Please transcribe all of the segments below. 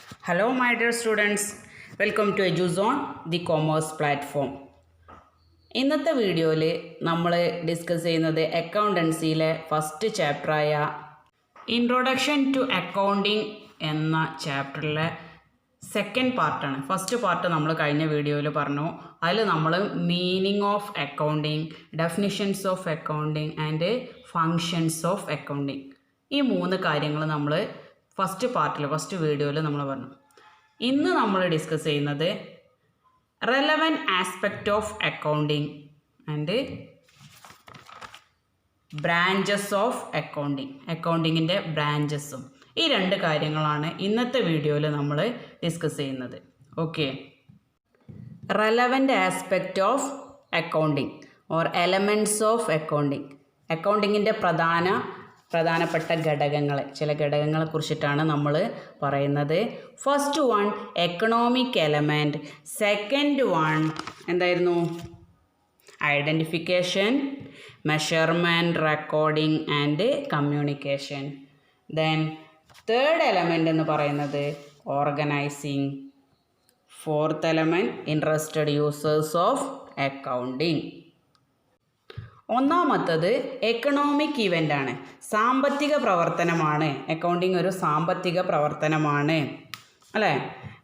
Hello my dear students, welcome to EduZone, the commerce platform. ഇന്നത്തെ വീഡിയോയിൽ നമ്മൾ discuss ചെയ്യുന്നത് അക്കൗണ്ടൻസിയിലെ ഫസ്റ്റ് ചാപ്റ്ററായ ഇൻട്രൊഡക്ഷൻ ടു അക്കൗണ്ടിങ് എന്ന ചാപ്റ്ററിലെ സെക്കൻഡ് പാർട്ടാണ്. ഫസ്റ്റ് പാർട്ട് നമ്മൾ കഴിഞ്ഞ വീഡിയോയിൽ പറഞ്ഞു. അതിൽ നമ്മൾ meaning of accounting, definitions of accounting and functions of accounting, ഈ മൂന്ന് കാര്യങ്ങൾ നമ്മൾ ഫസ്റ്റ് വീഡിയോയിൽ നമ്മൾ പറഞ്ഞു. ഇന്ന് നമ്മൾ ഡിസ്കസ് ചെയ്യുന്നത് relevant aspect of accounting and branches of അക്കൗണ്ടിങ്ങിൻ്റെ ബ്രാഞ്ചസും, ഈ രണ്ട് കാര്യങ്ങളാണ് ഇന്നത്തെ വീഡിയോയിൽ നമ്മൾ ഡിസ്കസ് ചെയ്യുന്നത്. Okay, relevant aspect of accounting or elements of അക്കൗണ്ടിങ്ങിൻ്റെ പ്രധാനപ്പെട്ട ചില ഘടകങ്ങളെ കുറിച്ചിട്ടാണ് നമ്മൾ പറയുന്നത്. First one economic element, second one എന്തായിരുന്നു? Identification, measurement, recording and communication. Then third element എന്ന് പറയുന്നത് organising. Fourth element interested users of accounting. ഒന്നാമത്തത് എക്കണോമിക് ഇവൻ്റ് ആണ്, സാമ്പത്തിക പ്രവർത്തനമാണ്. അക്കൗണ്ടിങ് ഒരു സാമ്പത്തിക പ്രവർത്തനമാണ്, അല്ലേ?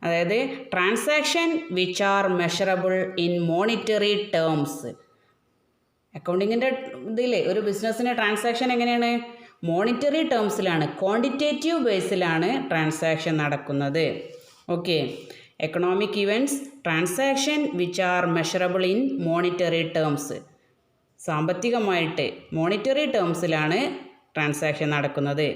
അതായത് transaction which are measurable in monetary terms. അക്കൗണ്ടിങ്ങിൻ്റെ ഇതിൽ ഒരു ബിസിനസ്സിൻ്റെ ട്രാൻസാക്ഷൻ എങ്ങനെയാണ്? മോണിറ്ററി ടേംസിലാണ്, ക്വാണ്ടിറ്റേറ്റീവ് ബേസിലാണ് ട്രാൻസാക്ഷൻ നടക്കുന്നത്. Okay, economic events, transaction which are measurable in monetary terms, സാമ്പത്തികമായിട്ട് മോണിറ്ററി ടേംസിലാണ് ട്രാൻസാക്ഷൻ നടക്കുന്നത്.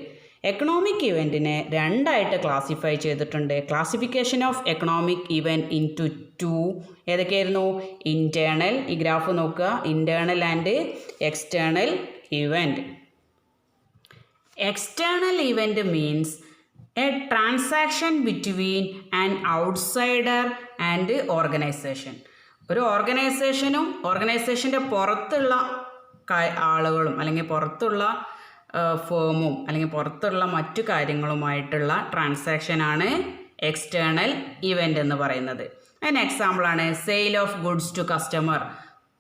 എക്കണോമിക് ഇവൻറ്റിനെ രണ്ടായിട്ട് ക്ലാസിഫൈ ചെയ്തിട്ടുണ്ട്. Classification of economic event into two ഏതൊക്കെയായിരുന്നു? ഇൻറ്റേർണൽ, ഈ ഗ്രാഫ് നോക്കുക, internal and external event. External event means a transaction between an outsider and organisation. ഒരു ഓർഗനൈസേഷനും ഓർഗനൈസേഷൻ്റെ പുറത്തുള്ള ആളുകളും അല്ലെങ്കിൽ പുറത്തുള്ള ഫേമും അല്ലെങ്കിൽ പുറത്തുള്ള മറ്റു കാര്യങ്ങളുമായിട്ടുള്ള ട്രാൻസാക്ഷനാണ് എക്സ്റ്റേണൽ ഇവൻ്റ് എന്ന് പറയുന്നത്. അതിന് എക്സാമ്പിളാണ് sale of goods to customer.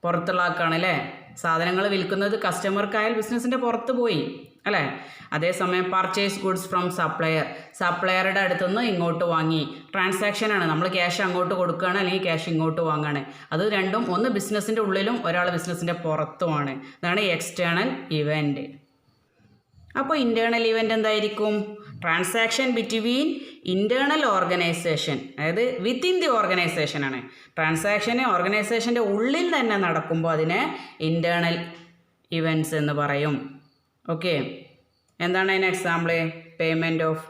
പുറത്തുള്ള ആൾക്കാണ് അല്ലേ സാധനങ്ങൾ വിൽക്കുന്നത്, കസ്റ്റമർക്കായാൽ ബിസിനസ്സിൻ്റെ പുറത്ത് പോയി, അല്ലേ? അതേസമയം പർച്ചേസ് ഗുഡ്സ് ഫ്രം സപ്ലയറുടെ അടുത്തുനിന്ന് ഇങ്ങോട്ട് വാങ്ങി, ട്രാൻസാക്ഷനാണ്. നമ്മൾ ക്യാഷ് അങ്ങോട്ട് കൊടുക്കുകയാണ് അല്ലെങ്കിൽ ക്യാഷ് ഇങ്ങോട്ട് വാങ്ങുകയാണ്. അത് രണ്ടും ഒന്ന് ബിസിനസ്സിൻ്റെ ഉള്ളിലും ഒരാൾ ബിസിനസ്സിൻ്റെ പുറത്തുമാണ്. ഇതാണ് എക്സ്റ്റേണൽ ഇവൻറ്റ്. അപ്പോൾ ഇൻറ്റേർണൽ ഇവൻ്റ് എന്തായിരിക്കും? ട്രാൻസാക്ഷൻ ബിറ്റ്വീൻ ഇൻറ്റേർണൽ ഓർഗനൈസേഷൻ, അതായത് വിത്തിൻ ദി ഓർഗനൈസേഷനാണ്. ട്രാൻസാക്ഷന് ഓർഗനൈസേഷൻ്റെ ഉള്ളിൽ തന്നെ നടക്കുമ്പോൾ അതിനെ ഇൻറ്റേർണൽ ഇവൻറ്റ്സ് എന്ന് പറയും. ഓക്കെ, എന്താണ് അതിന് example? Payment of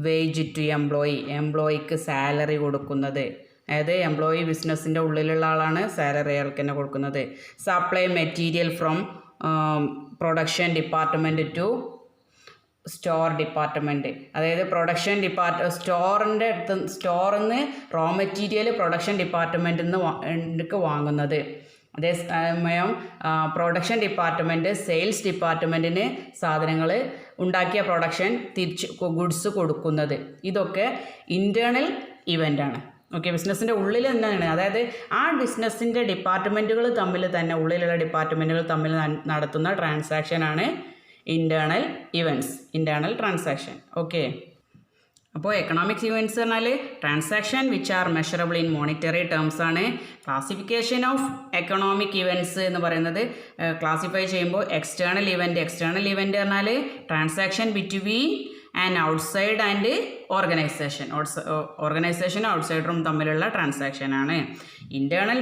wage to എംപ്ലോയിക്ക് സാലറി കൊടുക്കുന്നത്, അതായത് എംപ്ലോയി ബിസിനസ്സിൻ്റെ ഉള്ളിലുള്ള ആളാണ്, സാലറി അയാൾക്ക് തന്നെ കൊടുക്കുന്നത്. Supply material from production department to store department, അതായത് സ്റ്റോറിൽ നിന്ന് റോ മെറ്റീരിയൽ പ്രൊഡക്ഷൻ ഡിപ്പാർട്ട്മെൻറ്റിൽ നിന്ന് വാങ്ങുന്നത്. അതേസമയം പ്രൊഡക്ഷൻ ഡിപ്പാർട്ട്മെൻറ്റ് സെയിൽസ് ഡിപ്പാർട്ട്മെൻറ്റിന് സാധനങ്ങൾ ഉണ്ടാക്കിയ പ്രൊഡക്ഷൻ തിരിച്ച് ഗുഡ്സ് കൊടുക്കുന്നത്. ഇതൊക്കെ ഇൻറ്റേർണൽ ഇവൻ്റാണ്. ഓക്കെ, ബിസിനസ്സിൻ്റെ ഉള്ളിൽ തന്നെയാണ്. അതായത് ആ ബിസിനസ്സിൻ്റെ ഡിപ്പാർട്ട്മെൻറ്റുകൾ തമ്മിൽ തന്നെ, ഉള്ളിലുള്ള ഡിപ്പാർട്ട്മെൻറ്റുകൾ തമ്മിൽ നടത്തുന്ന ട്രാൻസാക്ഷനാണ് internal events, internal transaction. Okay, അപ്പോൾ എക്കണോമിക്സ് ഇവൻറ്റ്സ് പറഞ്ഞാൽ transaction which are measurable in monetary terms ആണ്. ക്ലാസിഫിക്കേഷൻ ഓഫ് എക്കണോമിക് ഇവൻറ്റ്സ് എന്ന് പറയുന്നത് ക്ലാസിഫൈ ചെയ്യുമ്പോൾ എക്സ്റ്റേണൽ ഇവൻറ്റ് പറഞ്ഞാൽ transaction between and outside and ഓർഗനൈസേഷനും ഔട്ട്സൈഡറും തമ്മിലുള്ള ട്രാൻസാക്ഷനാണ്. ഇൻറ്റേർണൽ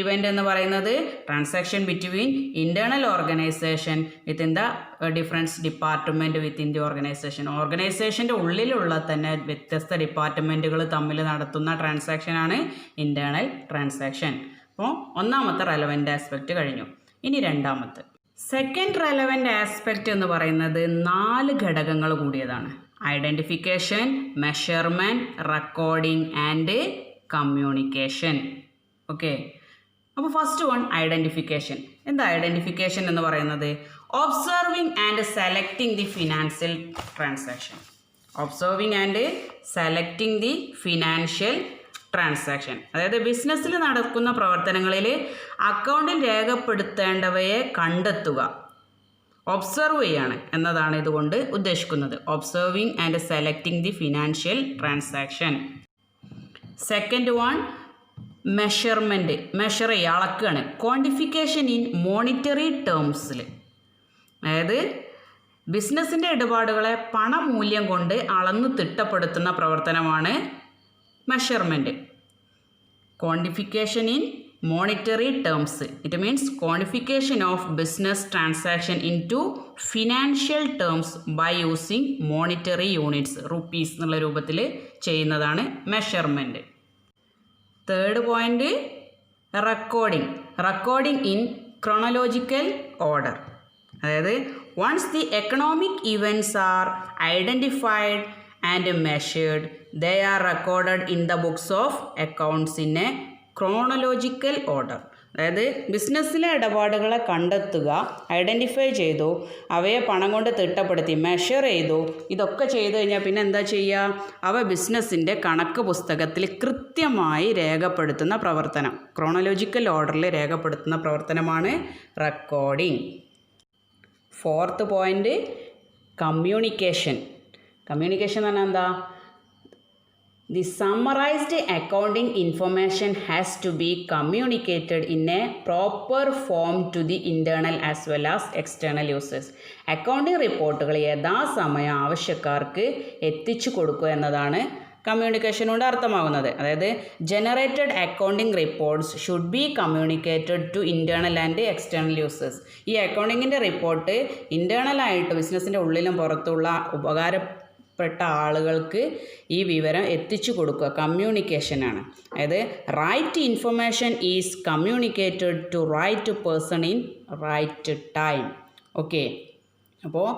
ഇവൻ്റ് എന്ന് പറയുന്നത് transaction between internal organisation within the difference department within the ഓർഗനൈസേഷൻ്റെ ഉള്ളിലുള്ള തന്നെ വ്യത്യസ്ത ഡിപ്പാർട്ട്മെൻറ്റുകൾ തമ്മിൽ നടത്തുന്ന ട്രാൻസാക്ഷനാണ് ഇൻറ്റേർണൽ ട്രാൻസാക്ഷൻ. അപ്പോൾ ഒന്നാമത്തെ റെലവൻ്റ് ആസ്പെക്റ്റ് കഴിഞ്ഞു. ഇനി രണ്ടാമത്തെ സെക്കൻഡ് റെലവൻ്റ് ആസ്പെക്റ്റ് എന്ന് പറയുന്നത് 4 ഘടകങ്ങൾ കൂടിയതാണ്. Identification, measurement, recording and communication. Okay, അപ്പോൾ ഫസ്റ്റ് വൺ ഐഡൻറ്റിഫിക്കേഷൻ. എന്താ ഐഡൻറ്റിഫിക്കേഷൻ എന്ന് പറയുന്നത്? Observing and selecting the financial transaction. Observing and selecting the financial transaction. അതായത് ബിസിനസ്സിൽ നടക്കുന്ന പ്രവർത്തനങ്ങളിൽ അക്കൗണ്ടിൽ രേഖപ്പെടുത്തേണ്ടവയെ കണ്ടെത്തുക, ഒബ്സർവ് ചെയ്യാണ് എന്നതാണ് ഇതുകൊണ്ട് ഉദ്ദേശിക്കുന്നത്. Observing and selecting the financial transaction. Second one measurement, measure ചെയ്യുക, അളക്കുകയാണ്. ക്വാണ്ടിഫിക്കേഷൻ ഇൻ മോണിറ്ററി ടേംസിൽ, അതായത് ബിസിനസ്സിൻ്റെ ഇടപാടുകളെ പണമൂല്യം കൊണ്ട് അളന്ന് തിട്ടപ്പെടുത്തുന്ന പ്രവർത്തനമാണ് measurement. Quantification in monetary terms, it means quantification of business transaction into financial terms by using monetary units, rupees എന്നുള്ള രൂപത്തിൽ ചെയ്യുന്നതാണ് measurement. Third point recording in chronological order. അതായത് once the economic events are identified and measured, they are recorded in the books of accounts in a chronological order. അതായത് ബിസിനസ്സിലെ ഇടപാടുകളെ കണ്ടെത്തുക, identify ചെയ്തു, അവയെ പണം കൊണ്ട് തിട്ടപ്പെടുത്തി, മെഷർ ചെയ്തു, ഇതൊക്കെ ചെയ്തു കഴിഞ്ഞാൽ പിന്നെ എന്താ ചെയ്യുക? അവ ബിസിനസ്സിൻ്റെ കണക്ക് പുസ്തകത്തിൽ കൃത്യമായി രേഖപ്പെടുത്തുന്ന പ്രവർത്തനം, ക്രോണോളജിക്കൽ ഓർഡറിൽ രേഖപ്പെടുത്തുന്ന പ്രവർത്തനമാണ് recording. Fourth point communication. Communication എന്ന് പറഞ്ഞാൽ എന്താ? The summarized accounting information has to be communicated in a proper form to the internal as well as external users. Accounting റിപ്പോർട്ടുകൾ യഥാസമയം ആവശ്യക്കാർക്ക് എത്തിച്ചു കൊടുക്കുക എന്നതാണ് കമ്മ്യൂണിക്കേഷൻ കൊണ്ട് അർത്ഥമാകുന്നത്. അതായത് generated accounting reports should be communicated to internal and external users. ഈ അക്കൗണ്ടിങ്ങിൻ്റെ റിപ്പോർട്ട് ഇൻറ്റേർണലായിട്ട് ബിസിനസ്സിൻ്റെ ഉള്ളിലും പുറത്തുള്ള പ്പെട്ട ആളുകൾക്ക് ഈ വിവരം എത്തിച്ചു കൊടുക്കുക കമ്മ്യൂണിക്കേഷനാണ്. അതായത് right information is communicated to right person in right time. Okay, അപ്പോൾ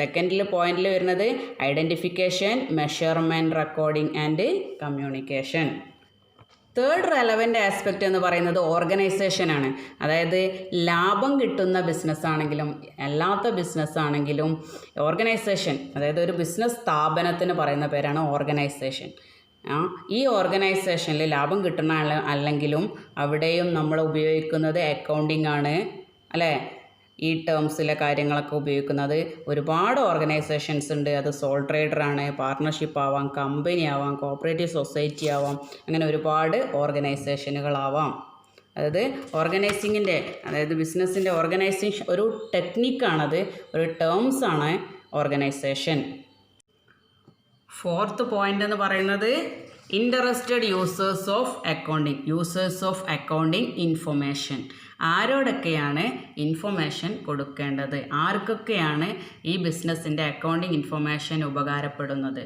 സെക്കൻഡിൽ പോയിന്റിൽ വരുന്നത് identification, measurement, recording and communication. Third relevant aspect എന്ന് പറയുന്നത് ഓർഗനൈസേഷനാണ്. അതായത് ലാഭം കിട്ടുന്ന ബിസിനസ്സാണെങ്കിലും അല്ലാത്ത ബിസിനസ്സാണെങ്കിലും ഓർഗനൈസേഷൻ, അതായത് ഒരു ബിസിനസ് സ്ഥാപനത്തിന് പറയുന്ന പേരാണ് ഓർഗനൈസേഷൻ. ഈ ഓർഗനൈസേഷനിൽ ലാഭം കിട്ടുന്ന അല്ലെങ്കിലും അവിടെയും നമ്മൾ ഉപയോഗിക്കുന്നത് അക്കൗണ്ടിംഗ് ആണ്, അല്ലേ? ഈ ടേംസിലെ കാര്യങ്ങളൊക്കെ ഉപയോഗിക്കുന്നത് ഒരുപാട് ഓർഗനൈസേഷൻസ് ഉണ്ട്. അത് സോൾ ട്രേഡറാണ്, പാർട്ട്ണർഷിപ്പ് ആവാം, കമ്പനി ആവാം, കോപ്പറേറ്റീവ് സൊസൈറ്റി ആവാം, അങ്ങനെ ഒരുപാട് ഓർഗനൈസേഷനുകളാവാം. അതായത് അതായത് ബിസിനസ്സിൻ്റെ ഓർഗനൈസേഷൻ ഒരു ടെക്നിക്കാണത്, ഒരു ടേംസാണ് ഓർഗനൈസേഷൻ. ഫോർത്ത് പോയിൻ്റ് എന്ന് പറയുന്നത് interested users of accounting information. ആരോടൊക്കെയാണ് ഇൻഫർമേഷൻ കൊടുക്കേണ്ടത്, ആർക്കൊക്കെയാണ് ഈ ബിസിനസ്സിൻ്റെ അക്കൗണ്ടിങ് ഇൻഫർമേഷൻ ഉപകാരപ്പെടുന്നത്?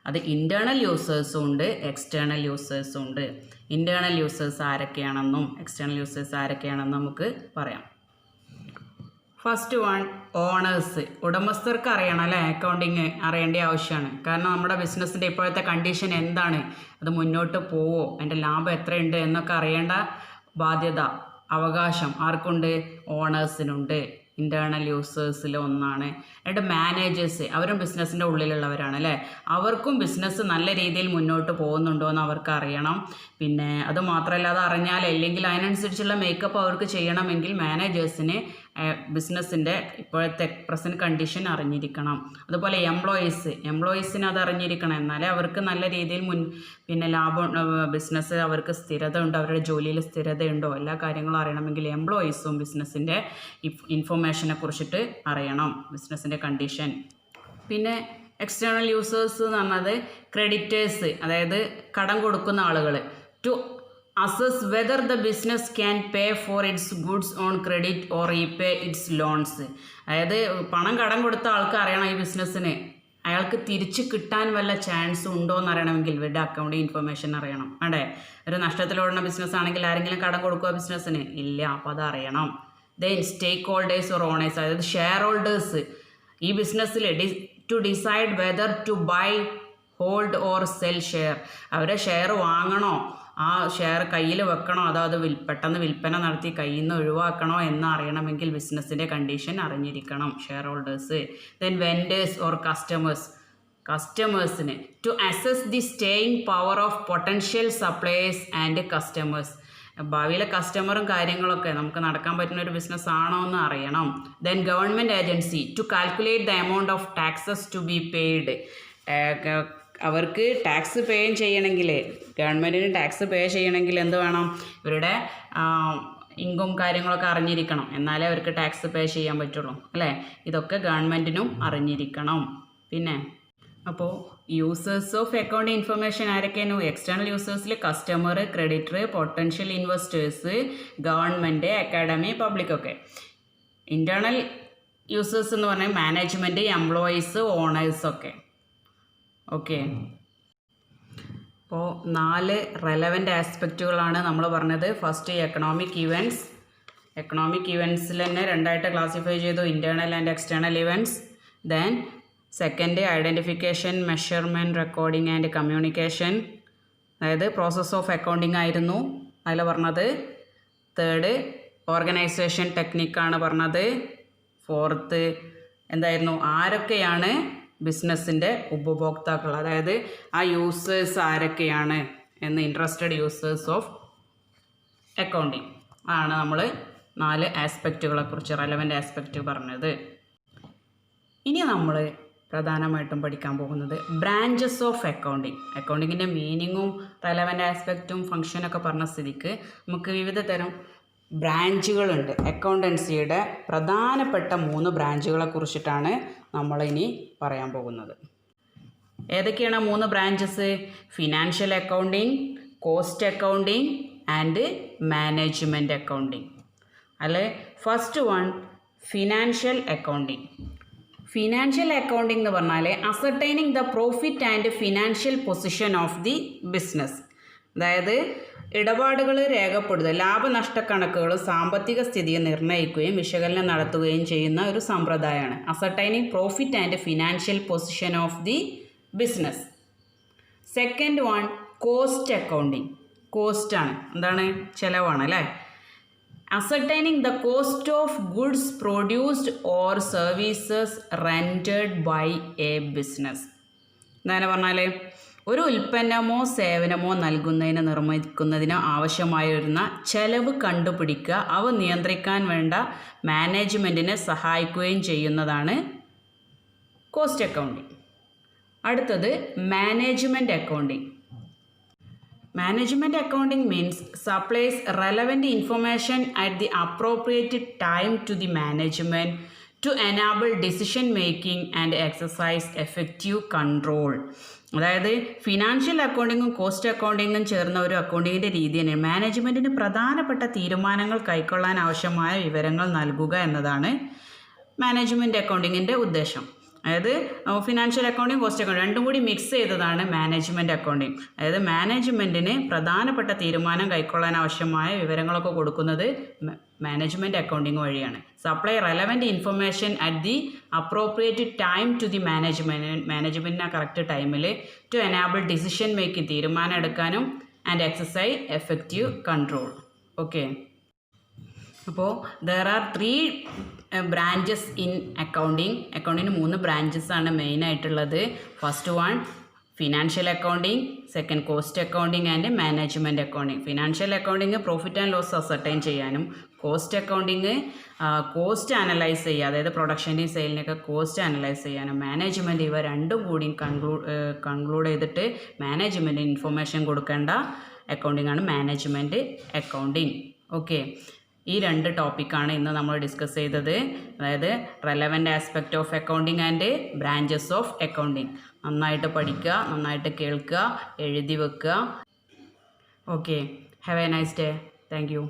അത് ഇൻറ്റേർണൽ യൂസേഴ്സും ഉണ്ട്, എക്സ്റ്റേണൽ യൂസേഴ്സും ഉണ്ട്. ഇൻറ്റേർണൽ യൂസേഴ്സ് ആരൊക്കെയാണെന്നും എക്സ്റ്റേണൽ യൂസേഴ്സ് ആരൊക്കെയാണെന്നും നമുക്ക് പറയാം. First one owners. ഉടമസ്ഥർക്ക് അറിയണം, അല്ലേ? അക്കൗണ്ടിങ് അറിയേണ്ട ആവശ്യമാണ്. കാരണം നമ്മുടെ ബിസിനസ്സിൻ്റെ ഇപ്പോഴത്തെ കണ്ടീഷൻ എന്താണ്, അത് മുന്നോട്ട് പോവോ, അതിൻ്റെ ലാഭം എത്രയുണ്ട് എന്നൊക്കെ അറിയേണ്ട ബാധ്യത, അവകാശം ആർക്കുണ്ട്? ഓണേഴ്സിനുണ്ട്. ഇൻറ്റേർണൽ യൂസേഴ്സിൽ ഒന്നാണ്. എന്നിട്ട് മാനേജേഴ്സ്, അവരും ബിസിനസ്സിൻ്റെ ഉള്ളിലുള്ളവരാണ്, അല്ലേ? അവർക്കും ബിസിനസ് നല്ല രീതിയിൽ മുന്നോട്ട് പോകുന്നുണ്ടോ എന്ന് അവർക്ക് അറിയണം. പിന്നെ അത് മാത്രമല്ല, അത് അറിഞ്ഞാൽ അല്ലെങ്കിൽ അതിനനുസരിച്ചുള്ള മേക്കപ്പ് അവർക്ക് ചെയ്യണമെങ്കിൽ മാനേജേഴ്സിന് ബിസിനസ്സിൻ്റെ ഇപ്പോഴത്തെ പ്രസൻറ്റ് കണ്ടീഷൻ അറിഞ്ഞിരിക്കണം. അതുപോലെ എംപ്ലോയീസിന് അത് അറിഞ്ഞിരിക്കണം. എന്നാലേ അവർക്ക് നല്ല രീതിയിൽ പിന്നെ ലാഭം, ബിസിനസ് അവർക്ക് സ്ഥിരത ഉണ്ടോ, അവരുടെ ജോലിയിൽ സ്ഥിരതയുണ്ടോ, എല്ലാ കാര്യങ്ങളും അറിയണമെങ്കിൽ എംപ്ലോയീസും ബിസിനസ്സിൻ്റെ ഇൻഫർമേഷനെ കുറിച്ചിട്ട് അറിയണം, ബിസിനസ്സിൻ്റെ കണ്ടീഷൻ. പിന്നെ എക്സ്റ്റേണൽ യൂസേഴ്സ് എന്ന് പറഞ്ഞത് ക്രെഡിറ്റേഴ്സ്, അതായത് കടം കൊടുക്കുന്ന ആളുകൾ. To assess whether the business can pay for its goods on credit or repay its loans. അതായത് പണം കടം കൊടുത്ത ആൾക്ക് അറിയണം ഈ ബിസിനസ്സിന് അയാൾക്ക് തിരിച്ച് കിട്ടാൻ വല്ല ചാൻസ് ഉണ്ടോ എന്ന് അറിയണമെങ്കിൽ ഇവരുടെ അക്കൗണ്ടിങ് ഇൻഫർമേഷൻ അറിയണം. അതെ, ഒരു നഷ്ടത്തിലോടുന്ന ബിസിനസ് ആണെങ്കിൽ ആരെങ്കിലും കടം കൊടുക്കുക ബിസിനസ്സിന്? ഇല്ല, അപ്പോൾ അത് അറിയണം. Then stakeholders or owners, അതായത് ഷെയർ ഹോൾഡേഴ്സ് ഈ ബിസിനസ്സിൽ to decide whether to buy, hold or sell share. അവരെ ഷെയർ വാങ്ങണോ, ആ ഷെയർ കയ്യിൽ വെക്കണോ, അതോ അത് പെട്ടെന്ന് വിൽപ്പന നടത്തി കയ്യിൽ നിന്ന് ഒഴിവാക്കണോ എന്ന് അറിയണമെങ്കിൽ ബിസിനസ്സിൻ്റെ കണ്ടീഷൻ അറിഞ്ഞിരിക്കണം shareholders. Then vendors or customers, കസ്റ്റമേഴ്സിന് to assess the staying power of potential suppliers and customers. ഭാവിയിലെ കസ്റ്റമറും കാര്യങ്ങളൊക്കെ നമുക്ക് നടക്കാൻ പറ്റുന്ന ഒരു ബിസിനസ് ആണോ എന്ന് അറിയണം. Then government agency to calculate the amount of taxes to be paid. അവർക്ക് ടാക്സ് പേ ചെയ്യണമെങ്കിൽ, ഗവൺമെൻറ്റിന് ടാക്സ് പേ ചെയ്യണമെങ്കിൽ എന്ത് വേണം? ഇവരുടെ ഇൻകം കാര്യങ്ങളൊക്കെ അറിഞ്ഞിരിക്കണം, എന്നാലേ അവർക്ക് ടാക്സ് പേ ചെയ്യാൻ പറ്റുള്ളൂ അല്ലേ. ഇതൊക്കെ ഗവൺമെൻറ്റിനും അറിഞ്ഞിരിക്കണം. പിന്നെ അപ്പോൾ യൂസേഴ്സ് ഓഫ് അക്കൗണ്ടിങ് ഇൻഫർമേഷൻ ആരൊക്കെയാണ്? എക്സ്റ്റേണൽ യൂസേഴ്സിൽ customer, creditor, potential investors, government, academy, public ഒക്കെ. ഇൻറ്റേർണൽ യൂസേഴ്സ് എന്ന് പറഞ്ഞാൽ മാനേജ്മെൻറ്റ്, എംപ്ലോയീസ്, ഓണേഴ്സൊക്കെ. ഓക്കെ, അപ്പോൾ 4 റെലവൻ്റ് ആസ്പെക്റ്റുകളാണ് നമ്മൾ പറഞ്ഞത്. First economic events. എക്കണോമിക് ഇവൻറ്റ്സിൽ തന്നെ 2ആയിട്ട് ക്ലാസിഫൈ ചെയ്തു, internal and external events. Then second identification, measurement, recording and communication, അതായത് പ്രോസസ് ഓഫ് അക്കൗണ്ടിങ് ആയിരുന്നു അതിൽ പറഞ്ഞത്. തേർഡ് ഓർഗനൈസേഷൻ ടെക്നിക്കാണ് പറഞ്ഞത്. ഫോർത്ത് എന്തായിരുന്നു? ആരൊക്കെയാണ് ബിസിനസ്സിൻ്റെ ഉപഭോക്താക്കൾ, അതായത് ആ യൂസേഴ്സ് ആരൊക്കെയാണ് എന്ന്, ഇൻട്രസ്റ്റഡ് യൂസേഴ്സ് ഓഫ് അക്കൗണ്ടിങ് ആണ് നമ്മൾ 4 ആസ്പെക്റ്റുകളെക്കുറിച്ച്, റെലവൻ്റ് ആസ്പെക്റ്റ് പറഞ്ഞത്. ഇനി നമ്മൾ പ്രധാനമായിട്ടും പഠിക്കാൻ പോകുന്നത് ബ്രാഞ്ചസ് ഓഫ് അക്കൗണ്ടിങ്. അക്കൗണ്ടിങ്ങിൻ്റെ മീനിങ്ങും റെലവൻ്റ് ആസ്പെക്റ്റും ഫംഗ്ഷനൊക്കെ പറഞ്ഞ സ്ഥിതിക്ക് നമുക്ക് വിവിധ തരം ബ്രാഞ്ചുകളുണ്ട്. അക്കൗണ്ടൻസിയുടെ പ്രധാനപ്പെട്ട 3 ബ്രാഞ്ചുകളെ കുറിച്ചിട്ടാണ് നമ്മളിനി പറയാൻ പോകുന്നത്. ഏതൊക്കെയാണ് 3 branches? Financial accounting, cost accounting and management accounting. അല്ലെ, first one financial accounting. Financial accounting എന്ന് പറഞ്ഞാൽ ascertaining the profit and financial position of the business. അതായത് ഇടപാടുകൾ രേഖപ്പെടുത്തുക, ലാഭനഷ്ടക്കണക്കുകൾ, സാമ്പത്തിക സ്ഥിതിയെ നിർണ്ണയിക്കുകയും വിശകലനം നടത്തുകയും ചെയ്യുന്ന ഒരു സമ്പ്രദായമാണ് ascertaining profit and financial position of the business. Second one cost accounting. കോസ്റ്റാണ്, എന്താണ്? ചിലവാണ് അല്ലേ. Ascertaining the cost of goods produced or services rented by a business. എന്താണ് പറഞ്ഞാൽ ഒരു ഉൽപ്പന്നമോ സേവനമോ നൽകുന്നതിന്, നിർമ്മിക്കുന്നതിനോ ആവശ്യമായി വരുന്ന ചെലവ് കണ്ടുപിടിക്കുക, അവ നിയന്ത്രിക്കാൻ വേണ്ട മാനേജ്മെൻറ്റിനെ സഹായിക്കുകയും ചെയ്യുന്നതാണ് കോസ്റ്റ് അക്കൗണ്ടിങ്. അടുത്തത് management accounting. Management accounting means supplies relevant information at the appropriate time to the management to enable decision making and exercise effective control. അതായത് ഫിനാൻഷ്യൽ അക്കൗണ്ടിങ്ങും കോസ്റ്റ് അക്കൗണ്ടിങ്ങും ചേർന്ന ഒരു അക്കൗണ്ടിങ്ങിൻ്റെ രീതിയാണ് മാനേജ്മെൻറ്റിന് പ്രധാനപ്പെട്ട തീരുമാനങ്ങൾ കൈക്കൊള്ളാൻ ആവശ്യമായ വിവരങ്ങൾ നൽകുക എന്നതാണ് മാനേജ്മെൻറ്റ് അക്കൗണ്ടിങ്ങിൻ്റെ ഉദ്ദേശം. അതായത് ഫിനാൻഷ്യൽ അക്കൗണ്ടിങ്, കോസ്റ്റ് അക്കൗണ്ടിങ് രണ്ടും കൂടി മിക്സ് ചെയ്തതാണ് മാനേജ്മെൻറ്റ് അക്കൗണ്ടിങ്. അതായത് മാനേജ്മെൻറ്റിന് പ്രധാനപ്പെട്ട തീരുമാനം കൈക്കൊള്ളാൻ ആവശ്യമായ വിവരങ്ങളൊക്കെ കൊടുക്കുന്നത് മാനേജ്മെൻറ്റ് അക്കൗണ്ടിങ് വഴിയാണ്. Supply relevant information at the appropriate time to the മാനേജ്മെൻറ്റിന് കറക്റ്റ് ടൈമിൽ ടു എനാബിൾ ഡിസിഷൻ മേക്കിംഗ്, തീരുമാനം എടുക്കാനും, and exercise effective control. Okay, അപ്പോൾ there are 3 branches in accounting. അക്കൗണ്ടിങ്ങിന് 3 ബ്രാഞ്ചസ് ആണ് മെയിനായിട്ടുള്ളത്. First one financial accounting, second cost accounting and management accounting. Financial accounting profit and loss ascertain ചെയ്യാനും, cost accounting cost analyse ചെയ്യുക, അതായത് പ്രൊഡക്ഷൻ്റെയും സെയിലിനൊക്കെ cost analyse ചെയ്യാനും, മാനേജ്മെൻറ്റ് ഇവ രണ്ടും കൂടി കൺക്ലൂഡ് ചെയ്തിട്ട് മാനേജ്മെൻറ്റിന് ഇൻഫർമേഷൻ കൊടുക്കേണ്ട അക്കൗണ്ടിങ് ആണ് മാനേജ്മെൻറ്റ് അക്കൗണ്ടിങ്. ഓക്കെ, ഈ 2 ടോപ്പിക്കാണ് ഇന്ന് നമ്മൾ ഡിസ്കസ് ചെയ്തത്. അതായത് relevant aspect of accounting and branches of accounting. നന്നായിട്ട് പഠിക്കുക, നന്നായിട്ട് കേൾക്കുക, എഴുതി വെക്കുക. Okay, have A nice day. Thank you.